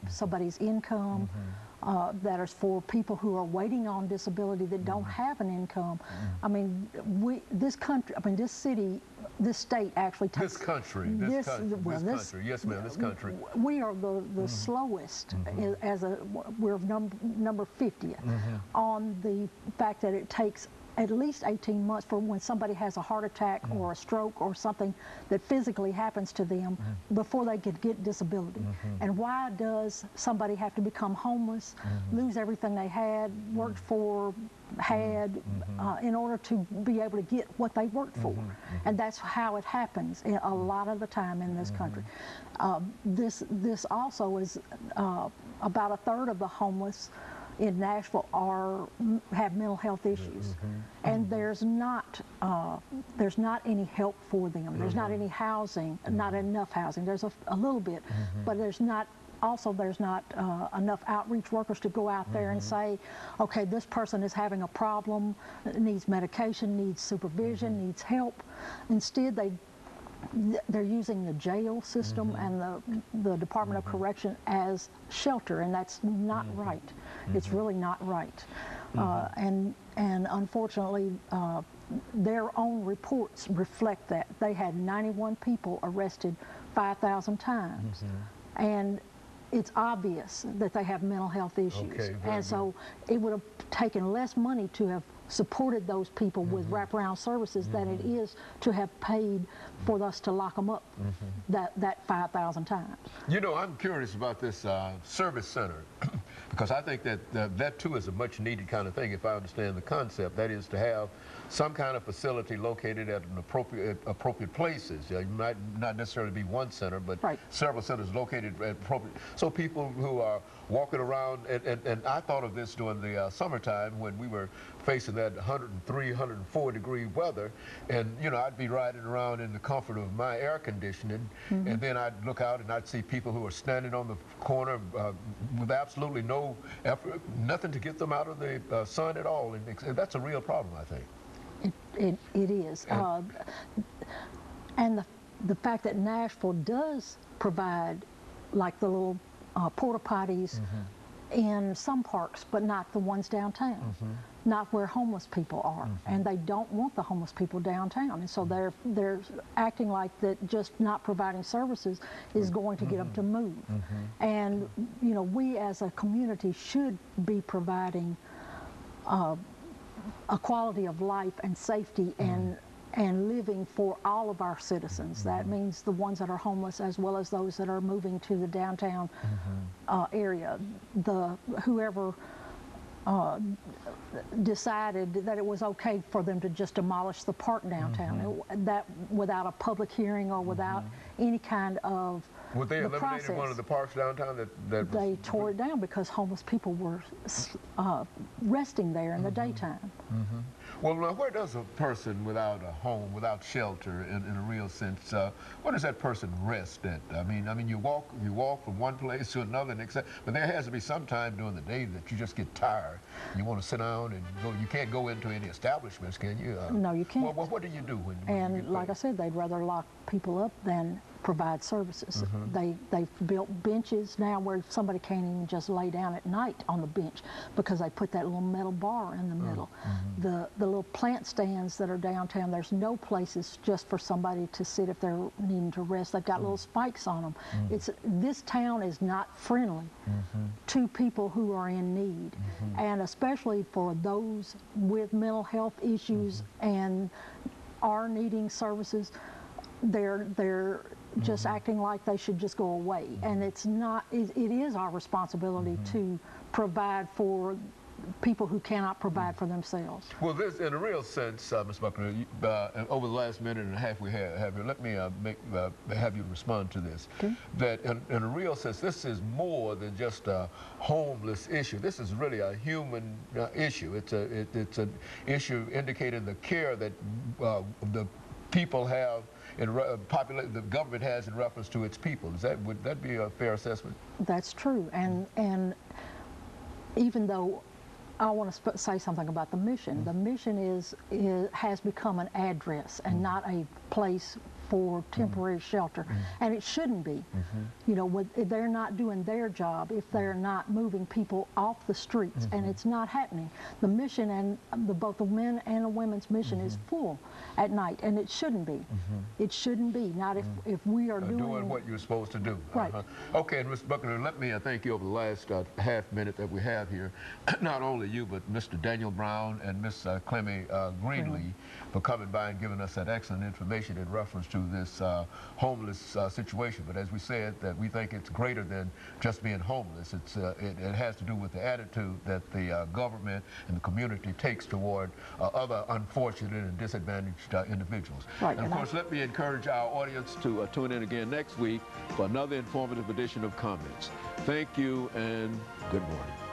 somebody's income, that is for people who are waiting on disability that don't have an income. I mean, this country, I mean, this city, this state actually takes... This country, yes ma'am, this country. We are the slowest, we're number 50th on the fact that it takes at least 18 months for when somebody has a heart attack or a stroke or something that physically happens to them before they could get disability. And why does somebody have to become homeless, lose everything they had, worked for, in order to be able to get what they worked for? And that's how it happens a lot of the time in this country. This also is about a third of the homeless in Nashville have mental health issues, and there's not any help for them. There's not any housing, not enough housing. There's a little bit, but there's not enough outreach workers to go out there and say, okay, this person is having a problem, needs medication, needs supervision, needs help. Instead, they're using the jail system and the Department of Correction as shelter, and that's not right. It's really not right. And unfortunately, their own reports reflect that. They had 91 people arrested 5,000 times. And it's obvious that they have mental health issues. And so it would have taken less money to have supported those people with wraparound services than it is to have paid for us to lock them up that 5,000 times. You know, I'm curious about this service center because I think that that too is a much needed kind of thing, if I understand the concept. That is to have some kind of facility located at an appropriate places. You might not necessarily be one center, but several centers located at appropriate. So people who are walking around, and I thought of this during the summertime when we were facing that 103, 104 degree weather, and you know, I'd be riding around in the comfort of my air conditioning, and then I'd look out and I'd see people who are standing on the corner with absolutely no effort, nothing to get them out of the sun at all, and that's a real problem, I think. It is. And the fact that Nashville does provide like the little porta potties in some parks, but not the ones downtown, not where homeless people are, and they don't want the homeless people downtown, and so they're acting like that just not providing services is going to get them to move. And you know, we as a community should be providing a quality of life and safety and living for all of our citizens. That means the ones that are homeless as well as those that are moving to the downtown area. Whoever decided that it was okay for them to just demolish the park downtown, that without a public hearing or without any kind of Would they eliminate one of the parks downtown that they tore it down because homeless people were resting there in the daytime. Well, where does a person without a home, without shelter, in a real sense, where does that person rest at? I mean, you walk from one place to another, but there has to be some time during the day that you just get tired. You want to sit down and go. You can't go into any establishments, can you? No, you can't. What do you do when you get like I said, they'd rather lock people up than provide services. They've built benches now where somebody can't even just lay down at night on the bench because they put that little metal bar in the middle. The little plant stands that are downtown, there's no places just for somebody to sit if they're needing to rest. They've got little spikes on them. This town is not friendly to people who are in need, and especially for those with mental health issues and are needing services. They're just acting like they should just go away, and it's not. It is our responsibility to provide for people who cannot provide for themselves. Well, this, in a real sense, Ms. Buckner, over the last minute and a half we have here, let me have you respond to this. That in a real sense, this is more than just a homeless issue. This is really a human issue. It's an issue indicating the care that the people have, the government has in reference to its people. Would that be a fair assessment? That's true, and even though I want to say something about the mission. The mission has become an address and not a place for temporary shelter, and it shouldn't be. You know, they're not doing their job if they're not moving people off the streets, and it's not happening. The mission and both the men and the women's mission is full at night, and it shouldn't be. It shouldn't be. Not if we are doing what you're supposed to do. Right. Okay, and Mr. Buckner, let me thank you over the last half minute that we have here. Not only you, but Mr. Daniel Brown and Miss Clemmy Greenlee for coming by and giving us that excellent information in reference to this homeless situation. But as we said, that we think it's greater than just being homeless. It has to do with the attitude that the government and the community takes toward other unfortunate and disadvantaged individuals. Right, and of course, let me encourage our audience to tune in again next week for another informative edition of Comments. Thank you and good morning.